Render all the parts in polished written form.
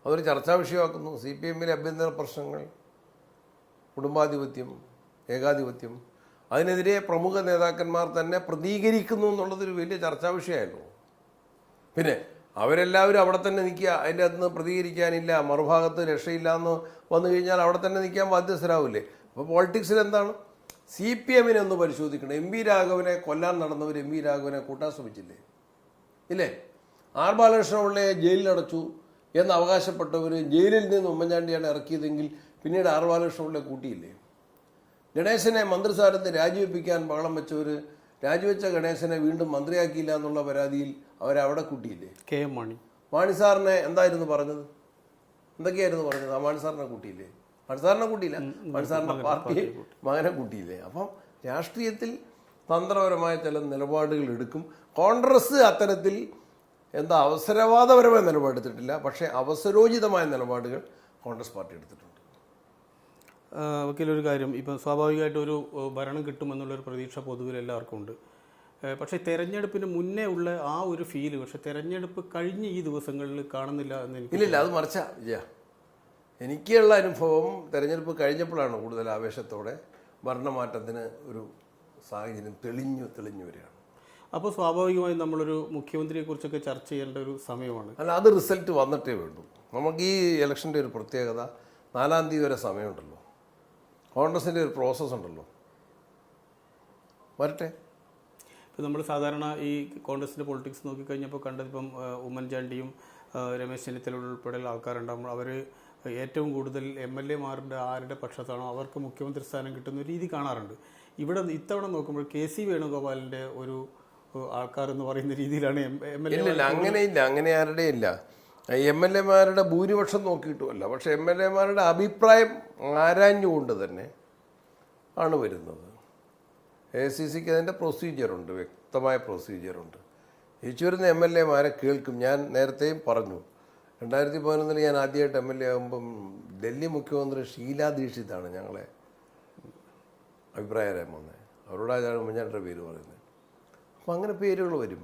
അതൊരു ചർച്ചാ വിഷയമാക്കുന്നു. CPM-ലെ ആഭ്യന്തര പ്രശ്നങ്ങൾ, കുടുംബാധിപത്യം, ഏകാധിപത്യം, അതിനെതിരെ പ്രമുഖ നേതാക്കന്മാർ തന്നെ പ്രതികരിക്കുന്നു എന്നുള്ളതൊരു വലിയ ചർച്ചാ വിഷയമായിരുന്നു. പിന്നെ അവരെല്ലാവരും അവിടെ തന്നെ നിൽക്കുക, അതിൻ്റെ അകത്ത് പ്രതികരിക്കാനില്ല, മറുഭാഗത്ത് രക്ഷയില്ല എന്ന് വന്നു കഴിഞ്ഞാൽ അവിടെ തന്നെ നിൽക്കാൻ ബാധ്യസ്ഥരാവില്ലേ? അപ്പോൾ പോളിറ്റിക്സിൽ എന്താണ്? CPM-നെ ഒന്ന് പരിശോധിക്കണം. MP രാഘവനെ കൊല്ലാൻ നടന്നവർ MP രാഘവനെ കൂട്ടാൻ ശ്രമിച്ചില്ലേ? ഇല്ലേ? R ബാലകൃഷ്ണപിള്ളയെ ജയിലിലടച്ചു എന്ന് അവകാശപ്പെട്ടവർ ജയിലിൽ നിന്ന് ഉമ്മൻചാണ്ടിയാണ് ഇറക്കിയതെങ്കിൽ പിന്നീട് R ബാലകൃഷ്ണപിള്ളയെ കൂട്ടിയില്ലേ? ഗണേശനെ മന്ത്രിസ്ഥാനത്ത് രാജിവെപ്പിക്കാൻ ബഹളം വെച്ചവർ രാജിവെച്ച ഗണേശനെ വീണ്ടും മന്ത്രിയാക്കിയില്ല എന്നുള്ള പരാതിയിൽ അവരവിടെ കൂട്ടിയില്ലേ? KM മാണി സാറിനെ എന്തായിരുന്നു പറഞ്ഞത്? എന്തൊക്കെയായിരുന്നു പറഞ്ഞത്? ആ മാണി സാറിനെ കൂട്ടിയില്ലേ? മാണി സാറിനെ കൂട്ടിയില്ല, മാണി സാറിൻ്റെ പാർട്ടി മകനെ കൂട്ടിയില്ലേ? അപ്പം തന്ത്രപരമായ ചില നിലപാടുകൾ എടുക്കും. കോൺഗ്രസ് അത്തരത്തിൽ അവസരവാദപരമായ നിലപാടെടുത്തിട്ടില്ല, പക്ഷേ അവസരോചിതമായ നിലപാടുകൾ കോൺഗ്രസ് പാർട്ടി എടുത്തിട്ടുണ്ട്. വക്കീലൊരു കാര്യം, ഇപ്പം സ്വാഭാവികമായിട്ട് ഒരു ഭരണം കിട്ടുമെന്നുള്ളൊരു പ്രതീക്ഷ പൊതുവിൽ എല്ലാവർക്കും ഉണ്ട്. പക്ഷേ തെരഞ്ഞെടുപ്പിന് മുന്നേ ഉള്ള ആ ഒരു ഫീല് പക്ഷേ തെരഞ്ഞെടുപ്പ് കഴിഞ്ഞ് ഈ ദിവസങ്ങളിൽ കാണുന്നില്ല എന്ന് എനിക്ക് ഇല്ലില്ല. അത് മറിച്ചാ വിജയ, എനിക്കുള്ള അനുഭവം തെരഞ്ഞെടുപ്പ് കഴിഞ്ഞപ്പോഴാണ് കൂടുതൽ ആവേശത്തോടെ ഭരണമാറ്റത്തിന് ഒരു സാഹചര്യം തെളിഞ്ഞു വരികയാണ്. അപ്പോൾ സ്വാഭാവികമായും നമ്മളൊരു മുഖ്യമന്ത്രിയെക്കുറിച്ചൊക്കെ ചർച്ച ചെയ്യേണ്ട ഒരു സമയമാണ്. അല്ല, അത് റിസൾട്ട് വന്നിട്ടേ വേണ്ടൂ. നമുക്ക് ഈ ഇലക്ഷൻ്റെ ഒരു പ്രത്യേകത 4-ാം തീയതി വരെ സമയമുണ്ടല്ലോ. കോൺഗ്രസിൻ്റെ ഒരു പ്രോസസ്സ് ഉണ്ടല്ലോ, വരട്ടെ. ഇപ്പം നമ്മൾ സാധാരണ ഈ കോൺഗ്രസിൻ്റെ പൊളിറ്റിക്സ് നോക്കിക്കഴിഞ്ഞപ്പോൾ കണ്ടതിപ്പം ഉമ്മൻചാണ്ടിയും രമേശ് ചെന്നിത്തല ഉൾപ്പെടെയുള്ള ആൾക്കാരുണ്ടാകുമ്പോൾ അവർ ഏറ്റവും കൂടുതൽ MLA-മാരുടെ ആരുടെ പക്ഷത്താണോ അവർക്ക് മുഖ്യമന്ത്രി സ്ഥാനം കിട്ടുന്ന ഒരു രീതി കാണാറുണ്ട്. ഇവിടെ ഇത്തവണ നോക്കുമ്പോൾ KC വേണുഗോപാലിൻ്റെ ഒരു ആൾക്കാർ എന്ന് പറയുന്ന രീതിയിലാണ് MLA. ഇല്ല, അങ്ങനെയില്ല, അങ്ങനെ ആരുടെയും ഇല്ല. MLA-മാരുടെ ഭൂരിപക്ഷം നോക്കിയിട്ടുമല്ല, പക്ഷേ MLA-മാരുടെ അഭിപ്രായം ആരാഞ്ഞുകൊണ്ട് തന്നെ ആണ് വരുന്നത്. AICCക്ക് അതിൻ്റെ പ്രൊസീജിയറുണ്ട്, വ്യക്തമായ പ്രൊസീജിയറുണ്ട്. ജയിച്ചു വരുന്ന MLA-മാരെ കേൾക്കും. ഞാൻ നേരത്തെയും പറഞ്ഞു, 2011 ഞാൻ ആദ്യമായിട്ട് MLA ആകുമ്പം ഡൽഹി മുഖ്യമന്ത്രി ഷീലാ ദീക്ഷിതാണ് ഞങ്ങളെ അഭിപ്രായം വന്നത്. അവരോടാണ് ഉമ്മൻചാണ്ടിയുടെ പേര് പറയുന്നത്. അപ്പം അങ്ങനെ പേരുകൾ വരും.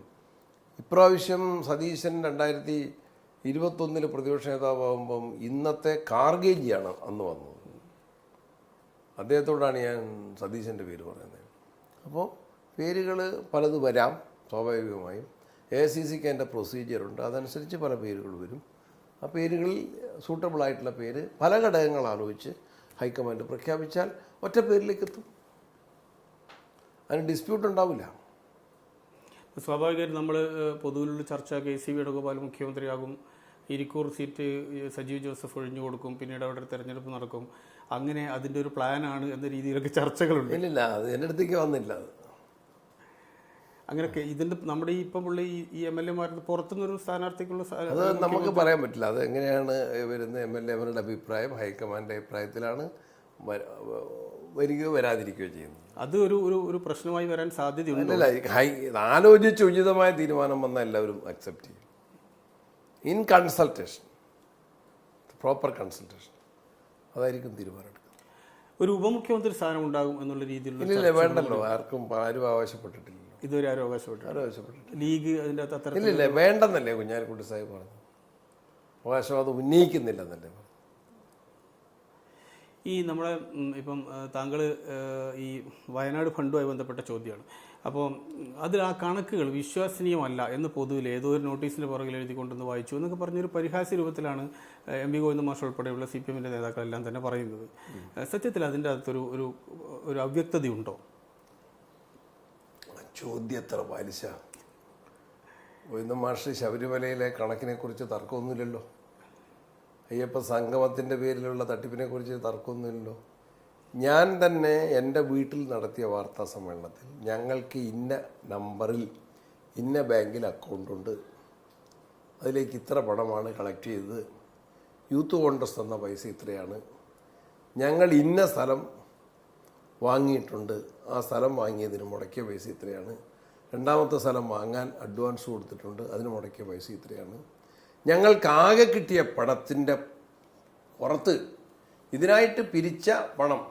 ഇപ്രാവശ്യം സതീശൻ 2021 പ്രതിപക്ഷ നേതാവാകുമ്പം ഇന്നത്തെ കാർഗേജിയാണ് അന്ന് വന്നത്. അദ്ദേഹത്തോടാണ് ഞാൻ സതീശൻ്റെ പേര് പറയുന്നത്. അപ്പോൾ പേരുകൾ പലത് വരാം സ്വാഭാവികമായും. AICCക്ക് അതിൻ്റെ പ്രൊസീജിയറുണ്ട്, അതനുസരിച്ച് പല പേരുകൾ വരും. ആ പേരുകളിൽ സൂട്ടബിളായിട്ടുള്ള പേര് പല ഘടകങ്ങൾ ആലോചിച്ച് ഹൈക്കമാൻഡ് പ്രഖ്യാപിച്ചാൽ ഒറ്റ പേരിലേക്ക് എത്തും. അതിന് ഡിസ്പ്യൂട്ട് ഉണ്ടാവില്ല. സ്വാഭാവികമായിട്ടും നമ്മൾ പൊതുവിലുള്ള ചർച്ച KC വേണുഗോപാൽ മുഖ്യമന്ത്രിയാകും, ഇരിക്കൂർ സീറ്റ് സജീവ് ജോസഫ് ഒഴിഞ്ഞു കൊടുക്കും, പിന്നീട് അവിടെ തെരഞ്ഞെടുപ്പ് നടക്കും, അങ്ങനെ അതിൻ്റെ ഒരു പ്ലാനാണ് എന്ന രീതിയിലൊക്കെ ചർച്ചകളുണ്ട്. ഇല്ലില്ല, അത് എൻ്റെ അടുത്തേക്ക് വന്നില്ല. അത് അങ്ങനെയൊക്കെ ഇതിൻ്റെ നമ്മുടെ ഇപ്പം ഉള്ള ഈ MLA-മാരുടെ പുറത്തുനിന്നൊരു സ്ഥാനാർത്ഥിക്കുള്ള അത് നമുക്ക് പറയാൻ പറ്റില്ല. അത് എങ്ങനെയാണ് വരുന്ന MLA-മാരുടെ അഭിപ്രായം ഹൈക്കമാൻഡ് അഭിപ്രായത്തിലാണ് വരികയോ വരാതിരിക്കുകയോ ചെയ്യുന്നത്. അത് ഒരു പ്രശ്നമായി വരാൻ സാധ്യതയുണ്ട്. അല്ല, ആലോചിച്ച് ഉചിതമായ തീരുമാനം വന്നാൽ എല്ലാവരും അക്സെപ്റ്റ് ചെയ്യും. ഇൻ കൺസൾട്ടേഷൻ, പ്രോപ്പർ കൺസൾട്ടേഷൻ, അതായിരിക്കും തീരുമാനം എടുക്കുന്നത്. ഒരു ഉപമുഖ്യമന്ത്രി സ്ഥാനം ഉണ്ടാകും എന്നുള്ള രീതിയിലുള്ള ഇല്ല, വേണ്ടല്ലോ. ആരും ആവശ്യപ്പെട്ടിട്ടില്ല. ഇതുവരെ ആരും ആവശ്യപ്പെട്ടിട്ടില്ല. ലീഗ് അതിൻ്റെ അകത്ത് ഇല്ല, വേണ്ടെന്നല്ലേ കുഞ്ഞാലിക്കുട്ടി സാഹിബ് പറഞ്ഞു. അവകാശവാദം ഉന്നയിക്കുന്നില്ലെന്നല്ലേ. ഈ നമ്മളെ ഇപ്പം താങ്കൾ ഈ വയനാട് ഫണ്ടുമായി ബന്ധപ്പെട്ട ചോദ്യമാണ്. അപ്പോൾ അതിൽ ആ കണക്കുകൾ വിശ്വസനീയമല്ല എന്ന് പൊതുവിൽ ഏതോ ഒരു നോട്ടീസിൻ്റെ പുറകിൽ എഴുതിക്കൊണ്ടെന്ന് വായിച്ചു എന്നൊക്കെ പറഞ്ഞൊരു പരിഹാസ്യ രൂപത്തിലാണ് MP ഗോവിന്ദ മാഷ് ഉൾപ്പെടെയുള്ള CPM-ൻ്റെ നേതാക്കളെല്ലാം തന്നെ പറയുന്നത്. സത്യത്തിൽ അതിൻ്റെ അകത്തൊരു ഒരു അവ്യക്തതയുണ്ടോ? ചോദ്യം എത്ര പാലിശ. ഗോവിന്ദ മാഷ് ശബരിമലയിലെ കണക്കിനെ കുറിച്ച് തർക്കമൊന്നുമില്ലല്ലോ. അയ്യപ്പ സംഗമത്തിൻ്റെ പേരിലുള്ള തട്ടിപ്പിനെ കുറിച്ച് തർക്കമൊന്നുമില്ലല്ലോ. ഞാൻ തന്നെ എൻ്റെ വീട്ടിൽ നടത്തിയ വാർത്താ സമ്മേളനത്തിൽ ഞങ്ങൾക്ക് ഇന്ന നമ്പറിൽ ഇന്ന ബാങ്കിൽ അക്കൗണ്ടുണ്ട്, അതിലേക്ക് ഇത്ര പണമാണ് കളക്ട് ചെയ്തത്, യൂത്ത് കോൺഗ്രസ് തന്ന പൈസ ഇത്രയാണ്, ഞങ്ങൾ ഇന്ന സ്ഥലം വാങ്ങിയിട്ടുണ്ട്, ആ സ്ഥലം വാങ്ങിയതിന് മുടക്കിയ പൈസ ഇത്രയാണ്, രണ്ടാമത്തെ സ്ഥലം വാങ്ങാൻ അഡ്വാൻസ് കൊടുത്തിട്ടുണ്ട്, അതിന് മുടക്കിയ പൈസ ഇത്രയാണ്, ഞങ്ങൾക്കാകെ കിട്ടിയ പണത്തിൻ്റെ പുറത്ത് ഇതിനായിട്ട് പിരിച്ച പണം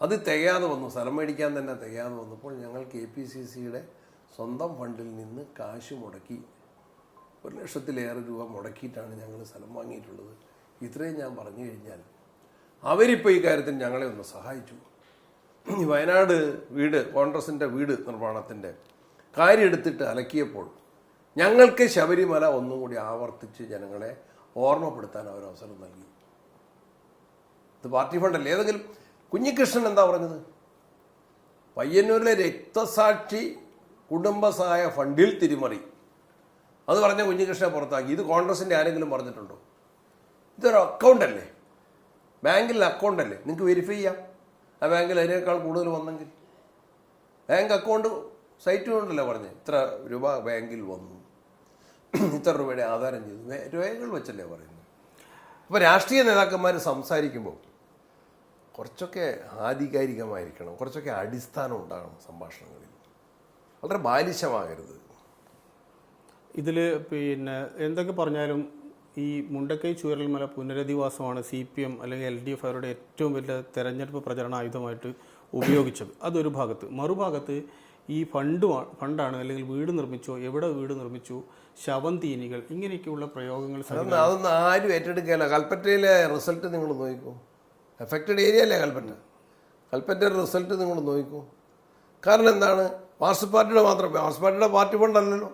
അത് തികയാതെ വന്നു, സ്ഥലം മേടിക്കാൻ തന്നെ തികയാതെ വന്നപ്പോൾ ഞങ്ങൾ KPCCയുടെ സ്വന്തം ഫണ്ടിൽ നിന്ന് കാശ് മുടക്കി 1,00,000-ലേറെ രൂപ മുടക്കിയിട്ടാണ് ഞങ്ങൾ സ്ഥലം വാങ്ങിയിട്ടുള്ളത്. ഇത്രയും ഞാൻ പറഞ്ഞു കഴിഞ്ഞാൽ അവരിപ്പോൾ ഈ കാര്യത്തിൽ ഞങ്ങളെ ഒന്ന് സഹായിച്ചു. വയനാട് വീട് കോൺഗ്രസിൻ്റെ വീട് നിർമ്മാണത്തിൻ്റെ കാര്യം എടുത്തിട്ട് അലക്കിയപ്പോൾ ഞങ്ങൾക്ക് ശബരിമല ഒന്നും കൂടി ആവർത്തിച്ച് ജനങ്ങളെ ഓർമ്മപ്പെടുത്താൻ അവർ അവസരം നൽകി. ഇത് പാർട്ടി ഫണ്ടല്ലേ. ഏതെങ്കിലും കുഞ്ഞികൃഷ്ണൻ എന്താ പറഞ്ഞത്? പയ്യന്നൂരിലെ രക്തസാക്ഷി കുടുംബസഹായ ഫണ്ടിൽ തിരിമറി, അത് പറഞ്ഞ കുഞ്ഞികൃഷ്ണനെ പുറത്താക്കി. ഇത് കോൺഗ്രസിൻ്റെ ആരെങ്കിലും പറഞ്ഞിട്ടുണ്ടോ? ഇതൊരു അക്കൗണ്ടല്ലേ, ബാങ്കിൽ അക്കൗണ്ടല്ലേ, നിങ്ങൾക്ക് വെരിഫൈ ചെയ്യാം. ആ ബാങ്കിൽ അതിനേക്കാൾ കൂടുതൽ വന്നെങ്കിൽ ബാങ്ക് അക്കൗണ്ട് സൈറ്റ് കൊണ്ടല്ലേ പറഞ്ഞ് ഇത്ര രൂപ ബാങ്കിൽ വന്നു, ഇത്ര രൂപയുടെ ആധാരം ചെയ്തു, രേഖകൾ വെച്ചല്ലേ പറയുന്നത്. അപ്പോൾ രാഷ്ട്രീയ നേതാക്കന്മാർ സംസാരിക്കുമ്പോൾ കുറച്ചൊക്കെ ആധികാരികമായിരിക്കണം, കുറച്ചൊക്കെ അടിസ്ഥാനം ഉണ്ടാകണം സംഭാഷണങ്ങളിൽ, വളരെ ബാലിശമാകരുത്. ഇതിൽ പിന്നെ എന്തൊക്കെ പറഞ്ഞാലും ഈ മുണ്ടക്കൈ ചൂരൽമല പുനരധിവാസമാണ് CPM അല്ലെങ്കിൽ LDF അവരുടെ ഏറ്റവും വലിയ തെരഞ്ഞെടുപ്പ് പ്രചരണ ആയുധമായിട്ട് ഉപയോഗിച്ചത്. അതൊരു ഭാഗത്ത്. മറുഭാഗത്ത് ഈ ഫണ്ടാണ് അല്ലെങ്കിൽ വീട് നിർമ്മിച്ചോ, എവിടെ വീട് നിർമ്മിച്ചു, ശവം തീനികൾ, ഇങ്ങനെയൊക്കെയുള്ള പ്രയോഗങ്ങൾ അതൊന്നും ആരും ഏറ്റെടുക്കുകയല്ല. കൽപ്പറ്റയിലെ റിസൾട്ട് നിങ്ങൾ നോക്കൂ. എഫക്റ്റഡ് ഏരിയ അല്ലേ കൽപ്പറ്റയുടെ റിസൾട്ട് നിങ്ങൾ നോക്കൂ. കാരണം എന്താണ്? മാർക്സിസ്റ്റ് പാർട്ടിയുടെ മാത്രം, മാർക്സിസ്റ്റ് പാർട്ടിയുടെ പാർട്ടി ഫണ്ടല്ലല്ലോ.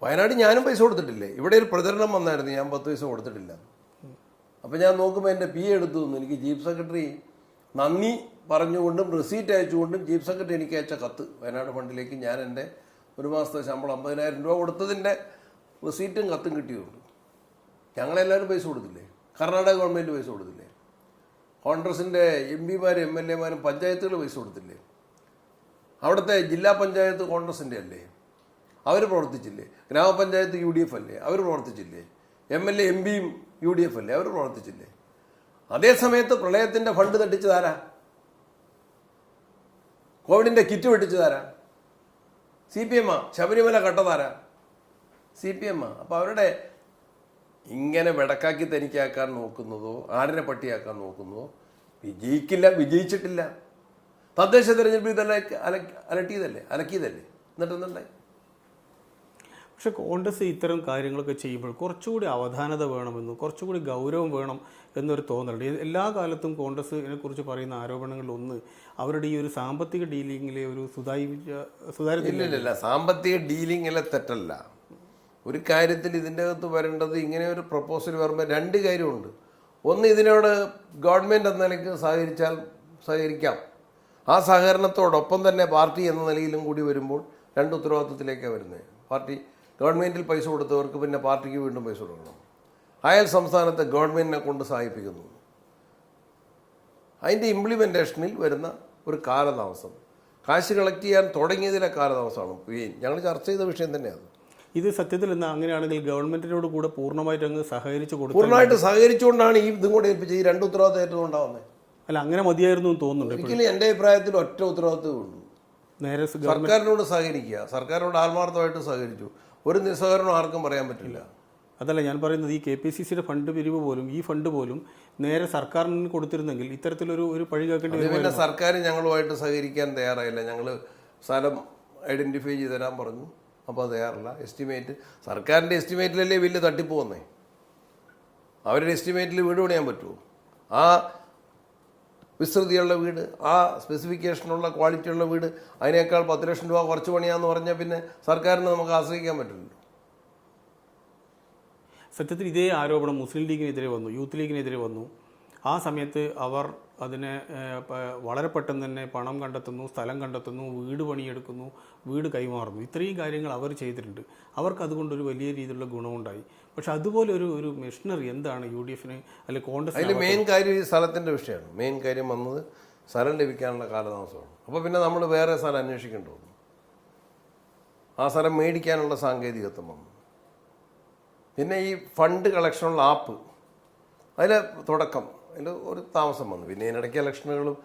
വയനാട് ഞാനും പൈസ കൊടുത്തിട്ടില്ലേ? ഇവിടെ ഒരു പ്രചരണം വന്നായിരുന്നു, ഞാൻ 10 പൈസ കൊടുത്തിട്ടില്ല. അപ്പം ഞാൻ നോക്കുമ്പോൾ എൻ്റെ PA എടുത്തു തന്നു. എനിക്ക് ചീഫ് സെക്രട്ടറി നന്ദി പറഞ്ഞുകൊണ്ടും റെസീറ്റ് അയച്ചുകൊണ്ടും ചീഫ് സെക്രട്ടറി എനിക്ക് അയച്ച കത്ത് വയനാട് ഫണ്ടിലേക്ക് ഞാൻ എൻ്റെ ഒരു മാസത്തെ ശമ്പളം 50,000 രൂപ കൊടുത്തതിൻ്റെ റെസീറ്റും കത്തും കിട്ടിയുണ്ട്. ഞങ്ങളെല്ലാവരും പൈസ കൊടുത്തില്ലേ? കർണാടക ഗവൺമെൻറ് പൈസ കൊടുത്തില്ലേ? കോൺഗ്രസിൻ്റെ MPമാരും MLAമാരും പഞ്ചായത്തുകൾ പൈസ കൊടുത്തില്ലേ? അവിടുത്തെ ജില്ലാ പഞ്ചായത്ത് കോൺഗ്രസിൻ്റെ അല്ലേ, അവർ പ്രവർത്തിച്ചില്ലേ? ഗ്രാമപഞ്ചായത്ത് UDF അല്ലേ, അവർ പ്രവർത്തിച്ചില്ലേ? MLA MPയും UDF അല്ലേ, അവർ പ്രവർത്തിച്ചില്ലേ? അതേസമയത്ത് പ്രളയത്തിൻ്റെ ഫണ്ട് തട്ടിച്ചതാരാ? കോവിഡിൻ്റെ കിറ്റ് വെട്ടിച്ചതാരാ? CPM. ശബരിമല കട്ടതാരാ? CPM. അപ്പോൾ അവരുടെ ഇങ്ങനെ വെടക്കാക്കി തനിക്കാക്കാൻ നോക്കുന്നതോ ആടിനെ പട്ടിയാക്കാൻ നോക്കുന്നതോ വിജയിക്കില്ല, വിജയിച്ചിട്ടില്ല. തദ്ദേശ തെരഞ്ഞെടുപ്പ് ഇതെല്ലാം അലക്കിയതല്ലേ. എന്നിട്ടെന്നുണ്ടായി. പക്ഷെ കോൺഗ്രസ് ഇത്തരം കാര്യങ്ങളൊക്കെ ചെയ്യുമ്പോൾ കുറച്ചുകൂടി അവധാനത വേണമെന്നും കുറച്ചുകൂടി ഗൗരവം വേണം എന്നൊരു തോന്നലുണ്ട്. എല്ലാ കാലത്തും കോൺഗ്രസിനെ കുറിച്ച് പറയുന്ന ആരോപണങ്ങളിലൊന്ന് അവരുടെ ഈ ഒരു സാമ്പത്തിക ഡീലിങ്ങിലെ ഒരു ഇല്ല, സാമ്പത്തിക ഡീലിങ്ങിലെ തെറ്റല്ല. ഒരു കാര്യത്തിൽ ഇതിൻ്റെ അകത്ത് വരേണ്ടത്, ഇങ്ങനെ ഒരു പ്രപ്പോസൽ വരുമ്പോൾ 2 കാര്യമുണ്ട്. ഒന്ന്, ഇതിനോട് ഗവൺമെൻറ് എന്ന നിലയ്ക്ക് സഹകരിക്കാം. ആ സഹകരണത്തോടൊപ്പം തന്നെ പാർട്ടി എന്ന നിലയിലും കൂടി വരുമ്പോൾ 2 ഉത്തരവാദിത്വത്തിലേക്കാണ് വരുന്നത്. പാർട്ടി ഗവൺമെൻറ്റിൽ പൈസ കൊടുത്തവർക്ക് പിന്നെ പാർട്ടിക്ക് വീണ്ടും പൈസ കൊടുക്കണം. അയൽ സംസ്ഥാനത്തെ ഗവൺമെൻറ്റിനെ കൊണ്ട് സഹായിപ്പിക്കുന്നു. അതിൻ്റെ ഇംപ്ലിമെൻറ്റേഷനിൽ വരുന്ന ഒരു കാലതാമസം, കാശ് കളക്ട് ചെയ്യാൻ തുടങ്ങിയതിലെ കാലതാമസമാണ് ഞങ്ങൾ ചർച്ച ചെയ്ത വിഷയം തന്നെയാണ്. ഇത് സത്യത്തിൽ എന്താ അങ്ങനെയാണെങ്കിൽ ഗവൺമെൻറ്റിനോട് കൂടെ പൂർണ്ണമായിട്ട് അങ്ങ് പൂർണ്ണമായിട്ട് സഹകരിച്ചുകൊണ്ടാണ് ഈ ഇതും കൂടെ ഏൽപ്പിച്ചത്. ഈ 2 ഉത്തരവാദിത്വം ഏറ്റവുണ്ടാവുന്നത്. അല്ല, അങ്ങനെ മതിയായിരുന്നു എന്ന് തോന്നുന്നുണ്ട്. ഒരിക്കലും എൻ്റെ അഭിപ്രായത്തിൽ ഒറ്റ ഉത്തരവാദിത്വമേ ഉള്ളൂ. നേരെ സർക്കാരിനോട് സഹകരിക്കുക. സർക്കാരിനോട് ആത്മാർത്ഥമായിട്ട് സഹകരിച്ചു. ഒരു നിസ്സഹകരണം ആർക്കും പറയാൻ പറ്റില്ല. അതല്ല ഞാൻ പറയുന്നത്, ഈ KPCCയുടെ ഫണ്ട് പിരിവ് പോലും, ഈ ഫണ്ട് പോലും നേരെ സർക്കാരിന് കൊടുത്തിരുന്നെങ്കിൽ ഇത്തരത്തിലൊരു പഴി കേൾക്കേണ്ടി വരും. പിന്നെ സർക്കാർ ഞങ്ങളുമായിട്ട് സഹകരിക്കാൻ തയ്യാറായില്ല. ഞങ്ങൾ സ്ഥലം ഐഡൻറ്റിഫൈ ചെയ്ത് തരാൻ പറഞ്ഞു, അപ്പോൾ അത് തയ്യാറില്ല. എസ്റ്റിമേറ്റ്, സർക്കാരിൻ്റെ എസ്റ്റിമേറ്റിലല്ലേ വലിയ തട്ടിപ്പ് വന്നേ. അവരുടെ എസ്റ്റിമേറ്റിൽ വീട് പണിയാൻ പറ്റുമോ? ആ വിസ്തൃതിയുള്ള വീട്, ആ സ്പെസിഫിക്കേഷനുള്ള ക്വാളിറ്റിയുള്ള വീട്, അതിനേക്കാൾ 10 ലക്ഷം രൂപ കുറച്ച് പണിയാന്ന് പറഞ്ഞാൽ പിന്നെ സർക്കാരിന് നമുക്ക് ആശ്രയിക്കാൻ പറ്റില്ലല്ലോ. സത്യത്തിൽ ഇതേ ആരോപണം മുസ്ലിം ലീഗിനെതിരെ വന്നു, യൂത്ത് ലീഗിനെതിരെ വന്നു. ആ സമയത്ത് അവർ അതിനെ വളരെ പെട്ടെന്ന് തന്നെ പണം കണ്ടെത്തുന്നു, സ്ഥലം കണ്ടെത്തുന്നു, വീട് പണിയെടുക്കുന്നു, വീട് കൈമാറുന്നു. ഇത്രയും കാര്യങ്ങൾ അവർ ചെയ്തിട്ടുണ്ട്. അവർക്ക് അതുകൊണ്ടൊരു വലിയ രീതിയിലുള്ള ഗുണമുണ്ടായി. പക്ഷെ അതുപോലെ ഒരു മെഷീനറി എന്താണ് UDFന് അല്ലെങ്കിൽ കോൺഗ്രസ്? അതിൽ മെയിൻ കാര്യം ഈ സ്ഥലത്തിൻ്റെ വിഷയമാണ്. മെയിൻ കാര്യം വന്നത് സ്ഥലം ലഭിക്കാനുള്ള കാലതാമസമാണ്. അപ്പോൾ പിന്നെ നമ്മൾ വേറെ സ്ഥലം അന്വേഷിക്കേണ്ടി വന്നു. ആ സ്ഥലം മേടിക്കാനുള്ള സാങ്കേതികത്വം വന്നു. പിന്നെ ഈ ഫണ്ട് കളക്ഷനുള്ള ആപ്പ്, അതിൽ തുടക്കം, അതിൽ ഒരു താമസം വന്നു. പിന്നെ ഇതിനിടയ്ക്ക് ഇലക്ഷനുകളും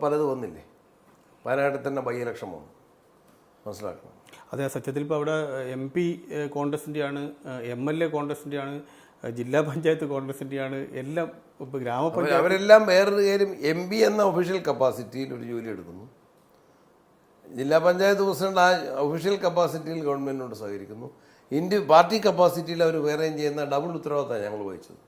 പലത് വന്നില്ലേ. വയനാട്ടിൽ തന്നെ ബൈ ഇലക്ഷൻ വന്നു, മനസ്സിലാക്കണം. അതെ, സത്യത്തിൽ ഇപ്പോൾ അവിടെ MP കോൺഗ്രസിൻ്റെയാണ്, MLA കോൺഗ്രസിൻ്റെയാണ്, ജില്ലാ പഞ്ചായത്ത് കോൺഗ്രസിൻ്റെയാണ്, എല്ലാം ഇപ്പോൾ ഗ്രാമപഞ്ചായത്ത്. അവരെല്ലാം വേറൊരു കാര്യം, MP എന്ന ഒഫീഷ്യൽ കപ്പാസിറ്റിയിൽ ഒരു ജോലി എടുക്കുന്നു. ജില്ലാ പഞ്ചായത്ത് പ്രസിഡന്റ് ആ ഒഫീഷ്യൽ കപ്പാസിറ്റിയിൽ ഗവൺമെൻറ്റിനോട് സഹകരിക്കുന്നു. പാർട്ടി കപ്പാസിറ്റിയിൽ അവർ വേറെയും ചെയ്യുന്ന ഡബിൾ ഉത്തരവാദിത്തമാണ് ഞങ്ങൾ വഹിച്ചത്.